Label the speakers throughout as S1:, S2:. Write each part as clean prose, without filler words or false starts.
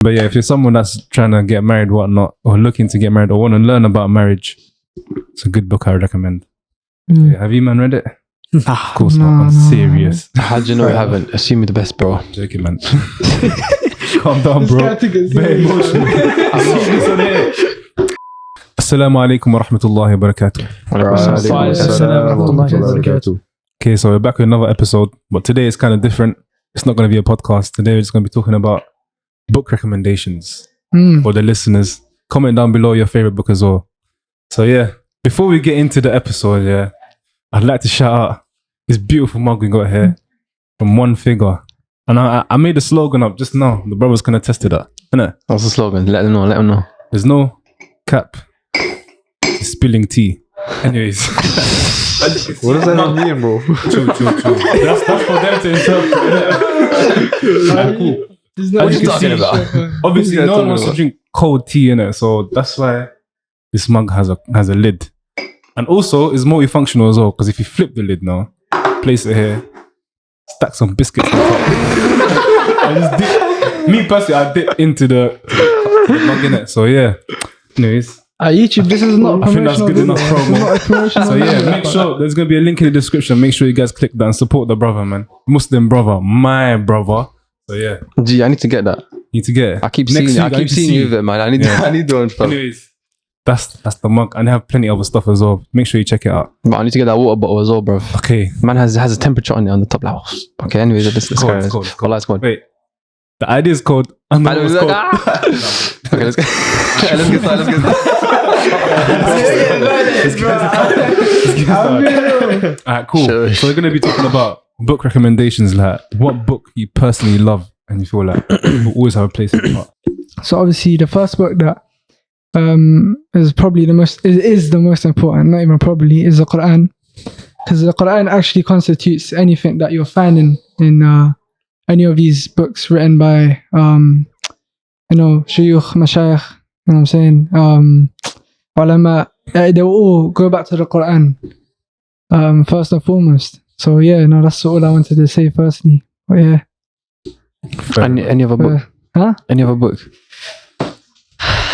S1: But yeah, if you're someone that's trying to get married, whatnot, or looking to get married, or want to learn about marriage, it's a good book I would recommend. Yeah, have you man read it? Of course not. I'm serious.
S2: How do you know I haven't? Assume you're the best, bro.
S1: I'm joking, man. Calm down, bro. Very emotional. Assalamu alaikum wa rahmatullahi wa barakatuh. Okay, so we're back with another episode, but today is kind of different. It's not going to be a podcast. Today we're just going to be talking about book recommendations for the listeners. Comment down below your favorite book as well. So yeah, before we get into the episode, yeah, I'd like to shout out this beautiful mug we got here from One Figure. And I made a slogan up just now. The brothers can attest to that. Innit?
S2: What's the slogan? Let them know.
S1: There's no cap to spilling tea. Anyways.
S3: What does that mean, bro?
S1: True. That's for them to interpret. Cool.
S2: What are you talking about?
S1: Obviously, no one wants to drink cold tea, innit? So that's why this mug has a lid. And also, it's multifunctional as well, because if you flip the lid now, place it here, stack some biscuits on top. I just dip. Me personally, I dip into the mug, innit? So yeah. Anyways.
S4: YouTube, this is not
S1: I think that's good enough promo. So yeah, make sure there's going to be a link in the description. Make sure you guys click that and support the brother, man. Muslim brother, my brother. So yeah.
S2: Gee, I need to get that.
S1: Need to get it.
S2: I keep seeing you with it, man. I need one.
S1: Anyways, that's the mug. And they have plenty of other stuff as well. Make sure you check it out.
S2: But I need to get that water bottle as well, bro.
S1: Okay.
S2: Man has a temperature on it on the top. Like, okay, anyways, let's go.
S1: It's cold.
S2: Wait.
S1: The idea is called. Okay, let's go.
S2: Let's get started.
S1: Alright, cool.
S2: Sure.
S1: So we're going to be talking about book recommendations. Like, what book you personally love and you feel like will always have a place in your heart.
S4: So obviously the first book that is probably the most important, not even probably, is the Quran, because the Quran actually constitutes anything that you're finding in any of these books written by shuyukh, mashayikh, you know what I'm saying, ulama. They will all go back to the Quran first and foremost. So yeah, no, that's all I wanted to say firstly. But yeah.
S2: Any other book?
S4: Huh?
S2: Any other book?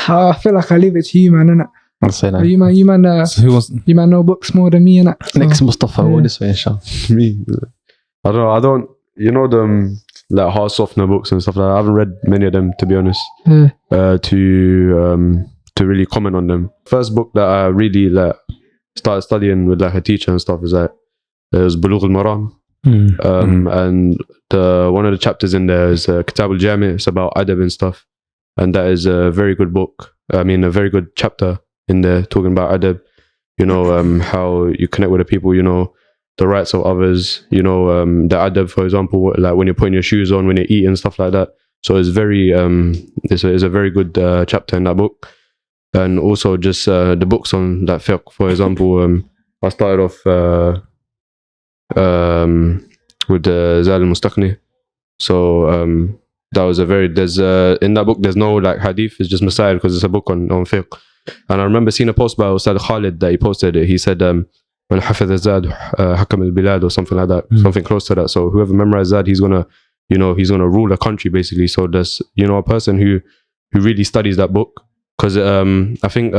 S4: I feel like I leave it to you, man, innit?
S2: I'll say that.
S4: You man know books more than me, innit? So,
S2: next Mustafa, what this way, inshallah.
S3: Me? I don't. You know them like heart softener books and stuff like that. I haven't read many of them, to be honest.
S4: Yeah.
S3: To really comment on them. First book that I really started studying with a teacher and stuff is it was Buloogh al Maraam. And one of the chapters in there is Kitaab al Ilm. It's about adab and stuff, and that is a very good book. I mean, a very good chapter in there talking about adab. You know, how you connect with the people. You know, the rights of others. You know, the adab, for example, like when you're putting your shoes on, when you're eating, stuff like that. So it's very it's a very good chapter in that book. And also just the books on that fiqh. For example, I started off with Zaad al Mustaqn'ih. So that was in that book there's no like hadith, it's just masail because it's a book on fiqh. And I remember seeing a post by Ustadh Khalid that he posted it. He said when hafidh Zaad hakam al bilad or something like that, something close to that. So whoever memorized Zaad, he's gonna rule a country basically. So there's a person who really studies that book. Because I think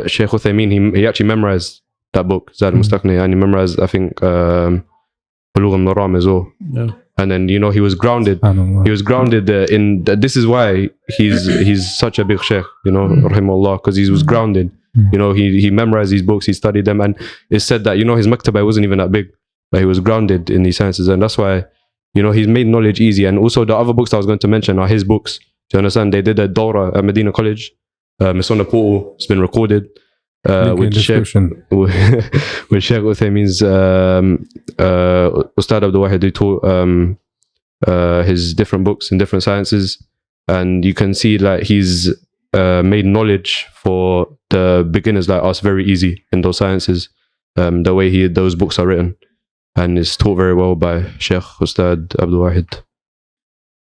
S3: Sheikh Uthaymeen, he actually memorized that book, Zaad al Mustaqn'ih, and he memorized, I think, Buloogh al Maraam as well. Yeah. And then, he was grounded. He was grounded in... This is why he's such a big sheikh, rahimahullah, because he was grounded. He memorized these books, he studied them, and it's said that, his maktabah wasn't even that big, but he was grounded in these sciences, and that's why, he's made knowledge easy. And also the other books I was going to mention are his books. Do you understand? They did a dawra at Medina College. It's on the portal. It's been recorded with Sheikh Uthaymeen's Ustadh Abdulwahid, who taught his different books in different sciences, and you can see like he's made knowledge for the beginners like us very easy in those sciences. The way those books are written, and it's taught very well by Sheikh Ustadh Abdulwahid.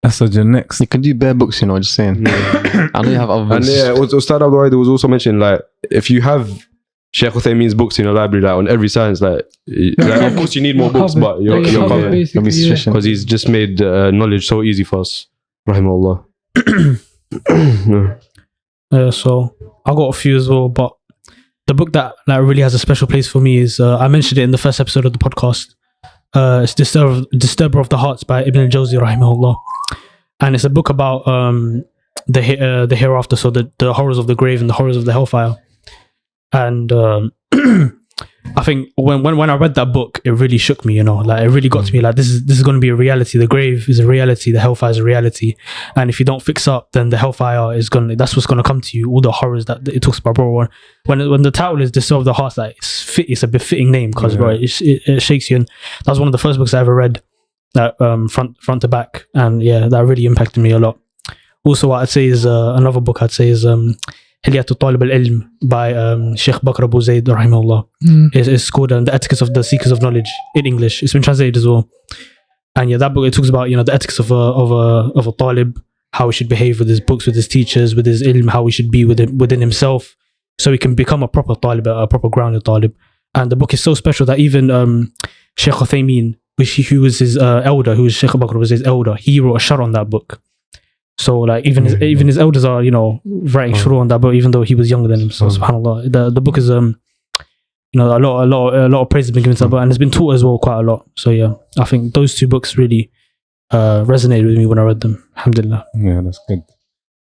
S1: That's your next.
S2: You can do bare books, just saying. I know you have other books.
S3: And yeah, Ustadh Abdulwahid was also mentioning like if you have Sheikh Uthaymeen's books in your library, like on every science, like of course you need more books, but you're covered
S2: because
S3: he's just made knowledge so easy for us, rahimahullah.
S5: So I got a few as well, but the book that really has a special place for me is I mentioned it in the first episode of the podcast. It's Disturber of the Hearts by Ibn al-Jawzi rahimahullah, and it's a book about the hereafter, so the horrors of the grave and the horrors of the hellfire. And I think when I read that book, it really shook me, you know, like it really got to me, like this is going to be a reality. The grave is a reality, the hellfire is a reality, and if you don't fix up, then the hellfire that's what's going to come to you, all the horrors that it talks about, bro. When the title is Disturb of the Hearts, like it's a befitting name, because bro, it shakes you. And that was one of the first books I ever read, that front to back, and yeah, that really impacted me a lot. Also, what I'd say is another book I'd say is Hilyah Taalibul Ilm by Sheikh Bakr Abu Zayd rahimahullah. It's called The Etiquette of the Seekers of Knowledge in English. It's been translated as well. And yeah, that book, it talks about, you know, the ethics of a talib, how he should behave with his books, with his teachers, with his ilm, how he should be within himself, so he can become a proper talib, a proper grounded talib. And the book is so special that even Sheikh Uthaymeen, who was his elder, who was Sheikh Bakr was his elder, he wrote a shar on that book. So like even his elders are, you know, writing shuru on that book, even though he was younger than him. So subhanallah, the book is you know, a lot of praise has been given to that book, and it's been taught as well quite a lot. So yeah, I think those two books really resonated with me when I read them. Alhamdulillah.
S1: Yeah, that's good.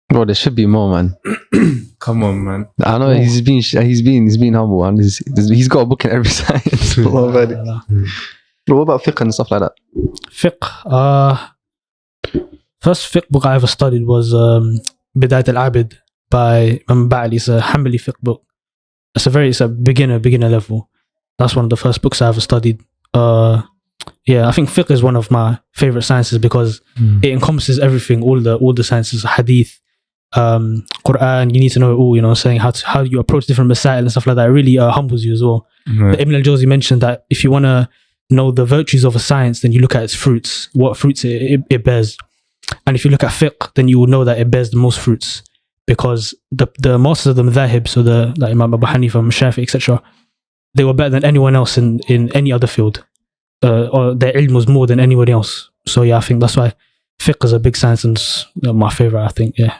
S2: Bro, there should be more, man.
S1: Come on, man.
S2: I know he's been humble, and he's got a book in every science. Bro, what about fiqh and stuff like that?
S5: Fiqh, first fiqh book I ever studied was Bidayatul Abid by Imam Ba'ali. It's a Hanbali fiqh book. It's a beginner level. That's one of the first books I ever studied. Yeah, I think fiqh is one of my favorite sciences because it encompasses everything, all the sciences, hadith, Quran. You need to know it all, you know, saying how you approach different masail and stuff like that. It really humbles you as well. Right. Ibn al-Jawzi mentioned that if you want to know the virtues of a science, then you look at its fruits, what fruits it bears. And if you look at fiqh, then you will know that it bears the most fruits, because the masters of the madhahib, so like Imam Abu Hanifa, Shafi, etc., they were better than anyone else in any other field, or their ilm was more than anyone else. So yeah, I think that's why fiqh is a big science and my favorite, I think. Yeah.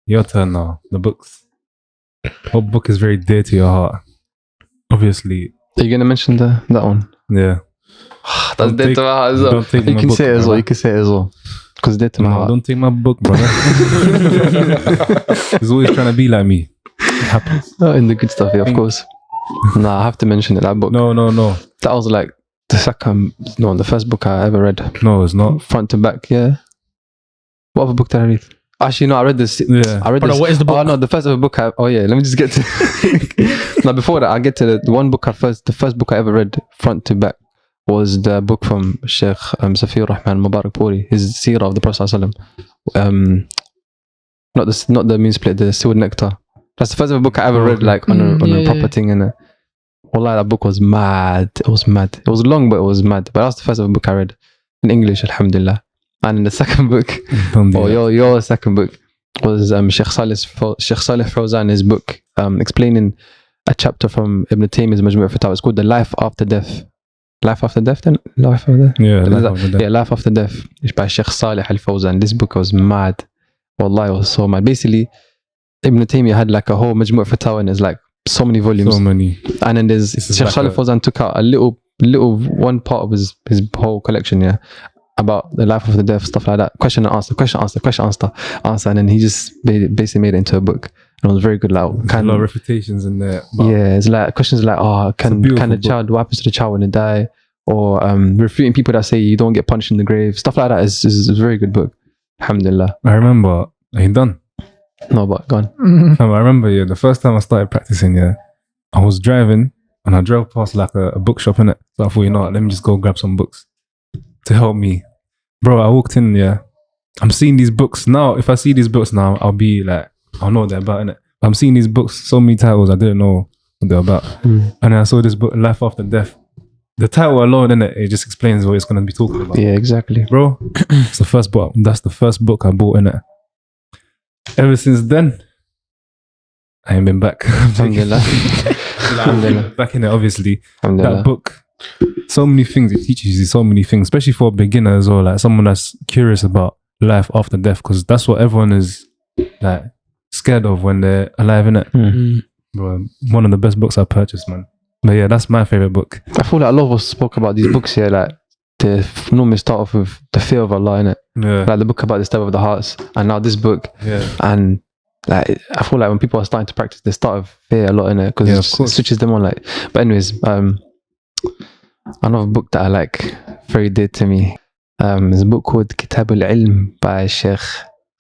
S1: Your turn now. The books. What book is very dear to your heart? Obviously.
S2: Are you gonna mention that one?
S1: Yeah.
S2: That's dear to my heart as well. You can say it as well. You can say it as well. Because dear to my heart.
S1: Don't take my book, brother. He's always trying to be like me. It happens.
S2: In the good stuff, yeah, of course. Nah, I have to mention it. That book.
S1: No.
S2: That was like the first book I ever read.
S1: No, it's not.
S2: Front to back, yeah. What other book did I read? Actually, no, I read this.
S1: Yeah.
S2: I read this.
S5: What is the book?
S2: Oh no, the first ever book. Let me just get to. Now, before that, I get to the one book the first book I ever read front to back was the book from Sheikh Safi Rahman Mubarak Puri, his Seerah of the Prophet ﷺ. Not the mean split, the Sealed Nectar. That's the first ever book I ever read, like on a proper thing. And wallah, that book was mad. It was mad. It was long, but it was mad. But that was the first ever book I read in English, alhamdulillah. And in the second book, your second book was Sheikh Salih Fawzan, his book explaining a chapter from Ibn Taymiyyah's Majmu' al-Fatawa. It's called The Life After Death. Life After Death then? Life After Death?
S1: Yeah, Life After Death.
S2: Yeah, Life After Death. It's by Sheikh Salih al-Fawzan. This book was mad. Wallah, it was so mad. Basically, Ibn Taymiyyah had like a whole Majmu' al-Fatawa, and there's like so many volumes.
S1: So many.
S2: And then there's Sheikh Salih al-Fawzan took out a little one part of his whole collection, yeah, about the life after death, stuff like that. Question and answer. And then he just basically made it into a book. And it was very good. Like,
S1: a lot of refutations in there.
S2: Yeah, it's like questions like, can the child, what happens to the child when they die? Or refuting people that say you don't get punished in the grave. Stuff like that is a very good book. Alhamdulillah.
S1: I remember, are you done?
S2: No, but go on.
S1: I remember, the first time I started practicing, I was driving and I drove past like a bookshop, innit? So I thought, let me just go grab some books to help me. Bro, I walked in, I'm seeing these books now. If I see these books now, I'll be like, I'll know what they're about, innit? I'm seeing these books, so many titles, I didn't know what they're about. And then I saw this book, Life After Death. The title alone, innit, it just explains what it's going to be talking about.
S2: Yeah, exactly.
S1: Bro, it's the first book. That's the first book I bought, innit? Ever since then, I ain't been back.
S2: Alhamdulillah.
S1: Back in it, obviously. That book, so many things, it teaches you so many things, especially for a beginner as well, like someone that's curious about life after death, because that's what everyone is like scared of when they're alive, innit? Bro, one of the best books I purchased, man. But yeah, that's my favorite book.
S2: I feel like a lot of us spoke about these books here, like they normally start off with the fear of Allah, innit?
S1: Yeah.
S2: Like the book about the step of the hearts, and now this book,
S1: Yeah.
S2: and like I feel like when people are starting to practice, they start with fear a lot, innit? Because
S1: Yeah,
S2: it
S1: of
S2: just
S1: course.
S2: switches them on. Like, but anyways, another book that I like, very dear to me, is a book called Kitaab al Ilm by Sheikh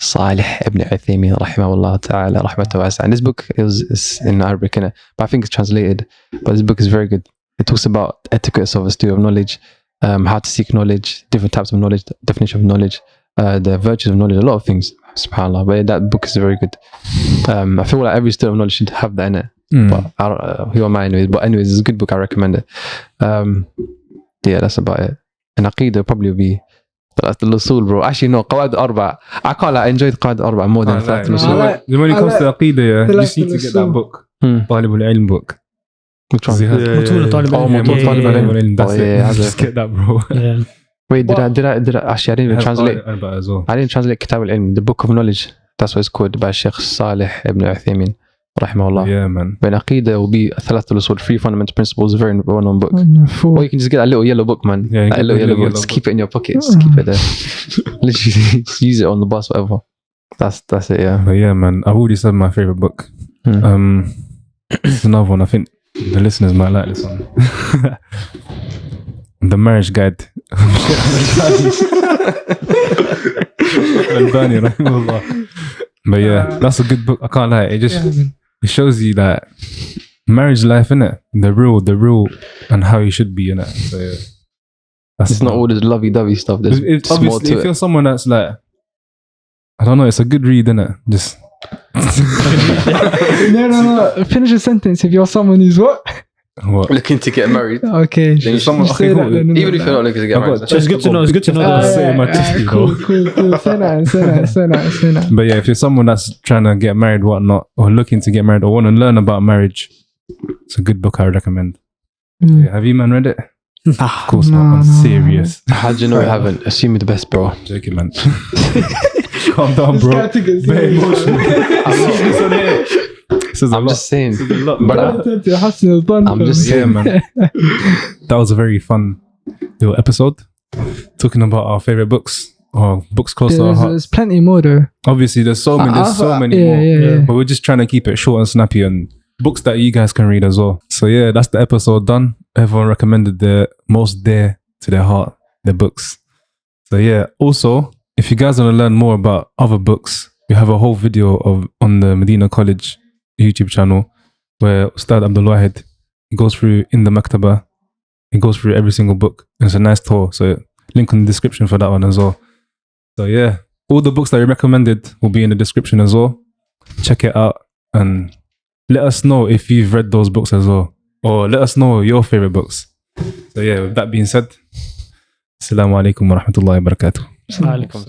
S2: Salih ibn Uthaymeen rahimahullah ta'ala rahmatuhu wasi'a. And this book is in Arabic, innit? But I think it's translated. But this book is very good. It talks about etiquettes of a student of knowledge, how to seek knowledge, different types of knowledge, definition of knowledge, the virtues of knowledge, a lot of things, subhanAllah. But that book is very good. I feel like every student of knowledge should have that in it. But I don't, who am I anyways? But anyways, it's a good book. I recommend it. Yeah, that's about it. And Aqeedah probably will be, that's the Usul, bro. Actually, no, Qawaid al-Arba. I can't lie, I enjoyed Qawaid al-Arba more than Thalath al-Usul.
S1: When it comes to Aqeedah, yeah, you just need to get that
S4: Usul.
S1: book, Taalibul Ilm book.
S2: Which one?
S1: He has-
S5: Mutul Taalibul
S2: Oh,
S5: Ilm.
S2: Mutul
S5: Yeah,
S2: Taalibul
S5: yeah,
S2: Ilm.
S1: That's
S2: Oh,
S1: it.
S2: yeah,
S1: Just get that, bro.
S5: yeah.
S2: Wait, did I actually, I didn't even translate.
S1: As well.
S2: I didn't translate Kitaab al Ilm, the book of knowledge. That's what it's called, by Sheikh Salih ibn Uthaymeen, rahimahullah.
S1: Yeah, man.
S2: When Aqeedah will be Thalath al-Usul, 3 fundamental principles, a very well-known book.
S4: Four.
S2: Or you can just get that little yellow book, man.
S1: Yeah, you
S2: That
S1: get
S2: little
S1: the
S2: yellow
S1: yellow
S2: book. Just
S1: book.
S2: keep it in your pocket. Just keep it there. Literally, just use it on the bus, whatever. That's it, yeah.
S1: But yeah, man, I've already said my favorite book. It's another one. I think the listeners might like this one. The Marriage Guide. Al-Bani, rahimahullah. But yeah, that's a good book. I can't lie. It just it shows you that marriage life, innit? The real, and how you should be, innit? So yeah, that's
S2: It's not all this lovey-dovey stuff. There's
S1: It's
S2: more
S1: obviously,
S2: to
S1: if
S2: it.
S1: you're someone that's like, I don't know, it's a good read, innit? Just
S4: No. Finish a sentence. If you're someone who's what?
S1: what?
S2: Looking to get married.
S4: Okay.
S2: Then
S1: someone-
S4: Say
S1: okay,
S4: that
S1: cool.
S4: then,
S2: Even if you're not looking to get
S1: I've
S2: married.
S1: got-
S5: It's good to know. It's good to know.
S1: That's
S5: that.
S1: it, my testy, bro.
S4: Cool. Say that.
S1: But yeah, if you're someone that's trying to get married, whatnot, or looking to get married, or want to learn about marriage, it's a good book I recommend. Yeah, have you man read it? Of course not. I'm serious.
S2: How do you know I haven't? Assume me the best, bro.
S1: Joking, man. Calm down, bro. Very emotional. This is a
S2: I'm
S1: lot.
S2: just saying.
S1: This is a lot,
S2: But
S1: brother.
S2: I'm just
S1: Yeah,
S2: saying.
S1: man. That was a very fun little episode, talking about our favorite books or books close to our hearts.
S4: There's plenty more though.
S1: Obviously, there's so many more.
S4: Yeah.
S1: But we're just trying to keep it short and snappy, and books that you guys can read as well. So yeah, that's the episode done. Everyone recommended the most dear to their heart, their books. So yeah, also, if you guys want to learn more about other books, we have a whole video on the Medina College YouTube channel where Ustadh Abdulwahid, he goes through in the Maktaba, he goes through every single book. And it's a nice tour. So link in the description for that one as well. So yeah, all the books that we recommended will be in the description as well. Check it out and let us know if you've read those books as well, or let us know your favorite books. So yeah, with that being said, Assalamu alaikum wa rahmatullahi wa barakatuh.
S5: Alaikum.